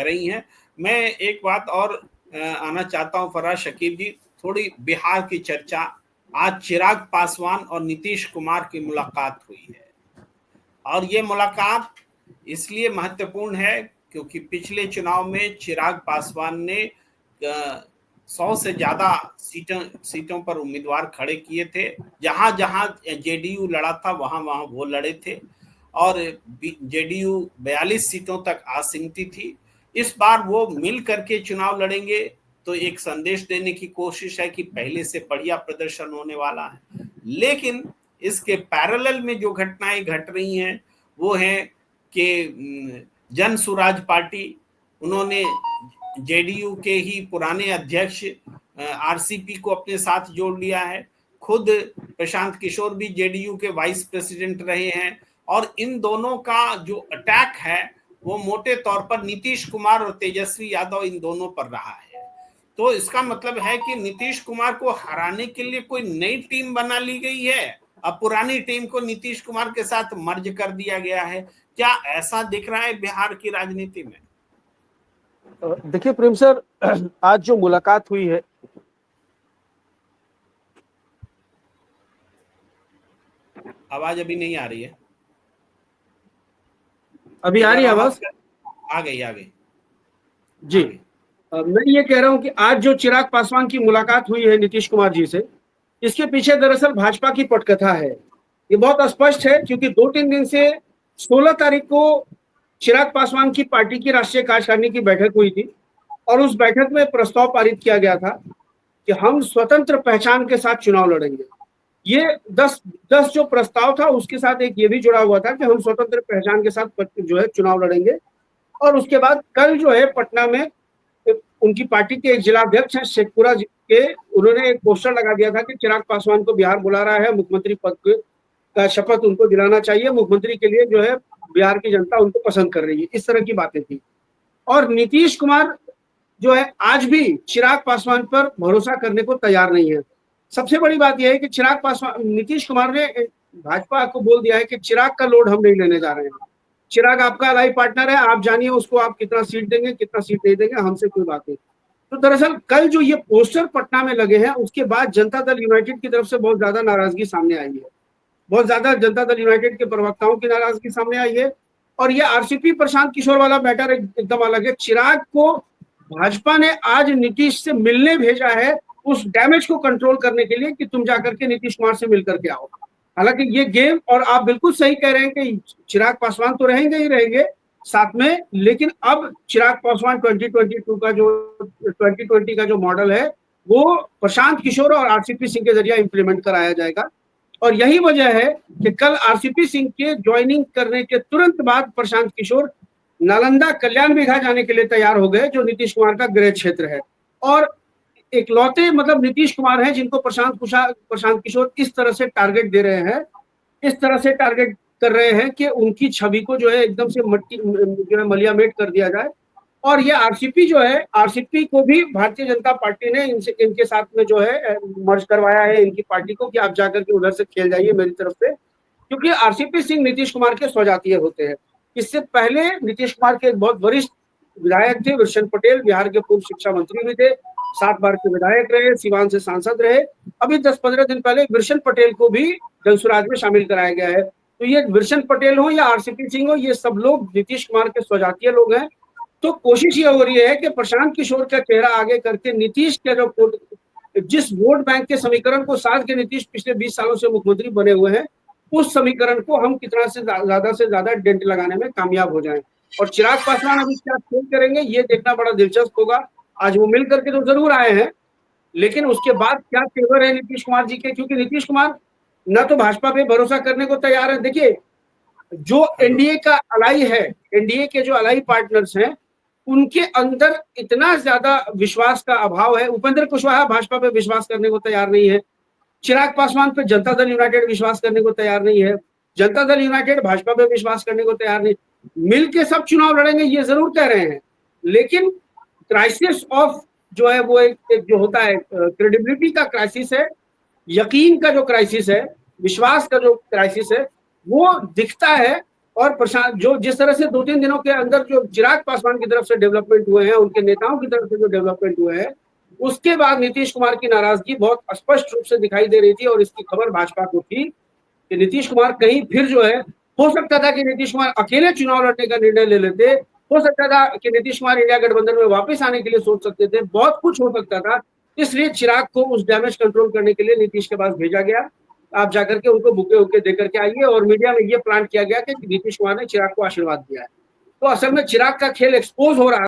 रही हैं। मैं एक बात और आना चाहता हूं फराज शकीब जी, थोड़ी बिहार की चर्चा। आज चिराग पासवान और नीतीश कुमार की मुलाकात हुई है, और ये मुलाकात इसलिए महत्वपूर्ण है क्योंकि पिछले चुनाव में चिराग पासवान ने 100 से ज्यादा सीटों पर उम्मीदवार खड़े किए थे। जहां जहां जेडीयू लड़ा था वहां वहां वो लड़े थे, और जेडीयू 42 सीटों तक आसीनती थी। इस बार वो मिल करके चुनाव लड़ेंगे तो एक संदेश देने की कोशिश है कि पहले से बढ़िया प्रदर्शन होने वाला है। लेकिन इसके पैरेलल में जो घटनाएं घट रही हैं वो है कि जन सुराज पार्टी, उन्होंने जेडीयू के ही पुराने अध्यक्ष आरसीपी को अपने साथ जोड़ लिया है। खुद प्रशांत किशोर भी जेडीयू के वाइस प्रेसिडेंट रहे हैं, और इन दोनों का जो अटैक है वो मोटे तौर पर नीतीश कुमार और तेजस्वी यादव इन दोनों पर रहा है। तो इसका मतलब है कि नीतीश कुमार को हराने के लिए कोई नई टीम बना ली गई है, अब पुरानी टीम को नीतीश कुमार के साथ मर्ज कर दिया गया है। क्या ऐसा दिख रहा है बिहार की राजनीति में? देखिए प्रेम सर, आज जो मुलाकात हुई है, आवाज अभी नहीं आ रही है। अभी आ रही है आवाज? आ गई जी। मैं ये कह रहा हूं कि आज जो चिराग पासवान की मुलाकात हुई है नीतीश कुमार जी से, इसके पीछे दरअसल भाजपा की पटकथा है। ये बहुत स्पष्ट है क्योंकि 2-3 दिन से 16 तारीख को चिराग पासवान की पार्टी की राष्ट्रीय कार्यकारिणी की बैठक हुई थी, और उस बैठक में प्रस्ताव पारित किया गया था कि हम स्वतंत्र पहचान के साथ चुनाव लड़ेंगे। ये 10 जो प्रस्ताव था उसके साथ एक ये भी जुड़ा हुआ था कि हम स्वतंत्र पहचान के साथ जो है चुनाव लड़ेंगे। और उसके बाद कल जो है पटना में उनकी पार्टी के एक जिलाध्यक्ष हैं शेखपुरा के, उन्होंने एक पोस्टर लगा दिया था कि चिराग पासवान को बिहार बुला रहा है, मुख्यमंत्री पद का शपथ उनको दिलाना चाहिए, मुख्यमंत्री के लिए जो है बिहार की जनता उनको पसंद कर रही है, इस तरह की बातें थी। और नीतीश कुमार जो है आज भी चिराग पासवान पर भरोसा करने को तैयार नहीं है। सबसे बड़ी बात यह है कि चिराग पासवान, नीतीश कुमार ने भाजपा को बोल दिया है कि चिराग का लोड हम नहीं लेने जा रहे हैं, चिराग आपका अलाई पार्टनर है, आप जानिए उसको आप कितना सीट देंगे कितना सीट नहीं देंगे, हमसे कोई बात नहीं। तो दरअसल कल जो ये पोस्टर पटना में लगे हैं उसके बाद जनता दल यूनाइटेड की तरफ से बहुत ज्यादा नाराजगी सामने आई है, बहुत ज्यादा जनता दल यूनाइटेड के प्रवक्ताओं की नाराजगी सामने आई है। और ये आरसीपी प्रशांत किशोर वाला मैटर एकदम अलग है। चिराग को भाजपा ने आज नीतीश से मिलने भेजा है उस डैमेज को कंट्रोल करने के लिए कि तुम जाकर के नीतीश कुमार से मिलकर के आओ। हालांकि ये गेम, और आप बिल्कुल सही कह रहे हैं कि चिराग पासवान तो रहेंगे ही रहेंगे साथ में, लेकिन अब चिराग पासवान 2020 का जो मॉडल है वो प्रशांत किशोर और आरसीपी सिंह के जरिए इंप्लीमेंट कराया जाएगा। और यही वजह है कि कल आरसीपी सिंह के ज्वाइनिंग करने के तुरंत बाद प्रशांत किशोर नालंदा कल्याण बिघा जाने के लिए तैयार हो गए, जो नीतीश कुमार का गृह क्षेत्र है। और इकलौते मतलब नीतीश कुमार हैं जिनको प्रशांत किशोर इस तरह से टारगेट दे रहे हैं, इस तरह से टारगेट कर रहे हैं कि उनकी छवि को जो है एकदम से मट्टी जो है मलियामेट कर दिया जाए। और ये आरसीपी जो है, आरसीपी को भी भारतीय जनता पार्टी ने इनके साथ में जो है मर्ज करवाया है इनकी पार्टी को कि आप जाकर के उधर से खेल जाइए मेरी तरफ से, क्योंकि आरसीपी सिंह नीतीश कुमार के स्वजातीय होते हैं। इससे पहले नीतीश कुमार के एक बहुत वरिष्ठ विधायक थे विरशन पटेल, बिहार के पूर्व शिक्षा मंत्री भी थे, 7 बार के विधायक रहे, सीवान से सांसद रहे। अभी 10-15 दिन पहले विरशन पटेल को भी जनसुराज में शामिल कराया गया है। तो ये विरशन पटेल हो या आरसीपी सिंह हो, ये सब लोग नीतीश कुमार के स्वजातीय लोग हैं। तो कोशिश ये हो रही है कि प्रशांत किशोर का चेहरा आगे करके नीतीश के जो जिस वोट बैंक के समीकरण को साध के नीतीश पिछले 20 सालों से मुख्यमंत्री बने हुए हैं, उस समीकरण को हम कितना से ज्यादा डेंट लगाने में कामयाब हो जाएं। और चिराग पासवान अभी क्या खेल करेंगे ये देखना बड़ा दिलचस्प होगा। आज वो मिल करके तो जरूर आए हैं, लेकिन उसके बाद क्या तेवर है नीतीश कुमार जी के, क्योंकि नीतीश कुमार न तो भाजपा पे भरोसा करने को तैयार है। देखिए, जो एनडीए का अलाई है, एनडीए के जो अलाई पार्टनर्स हैं, उनके अंदर इतना ज्यादा विश्वास का अभाव है। उपेंद्र कुशवाहा भाजपा पे विश्वास करने को तैयार नहीं है, चिराग पासवान पे जनता दल यूनाइटेड विश्वास करने को तैयार नहीं है, जनता दल यूनाइटेड भाजपा पे विश्वास करने को तैयार नहीं। मिलके सब चुनाव लड़ेंगे ये जरूर कह रहे हैं, लेकिन क्राइसिस ऑफ जो है वो एक जो होता है क्रेडिबिलिटी का क्राइसिस है, यकीन का जो क्राइसिस है, विश्वास का जो क्राइसिस है वो दिखता है। और प्रशांत जो जिस तरह से 2-3 दिनों के अंदर जो चिराग पासवान की तरफ से डेवलपमेंट हुए हैं, उनके नेताओं की तरफ से जो डेवलपमेंट हुए हैं, उसके बाद नीतीश कुमार की नाराजगी बहुत स्पष्ट रूप से दिखाई दे रही थी और इसकी खबर भाजपा को थी कि नीतीश कुमार कहीं फिर जो है, हो सकता था कि नीतीश कुमार अकेले चुनाव लड़ने का निर्णय ले लेते, हो सकता था कि नीतीश कुमार इंडिया गठबंधन में वापस आने के लिए सोच सकते थे, बहुत कुछ हो सकता था। इसलिए चिराग को उस डैमेज कंट्रोल करने के लिए नीतीश के पास भेजा गया, आप जाकर के उनको बुके वुके दे करके आइए, और मीडिया में ये प्लान किया गया कि नीतीश कुमार ने चिराग को आशीर्वाद दिया है। तो असल में चिराग का खेल एक्सपोज हो रहा है।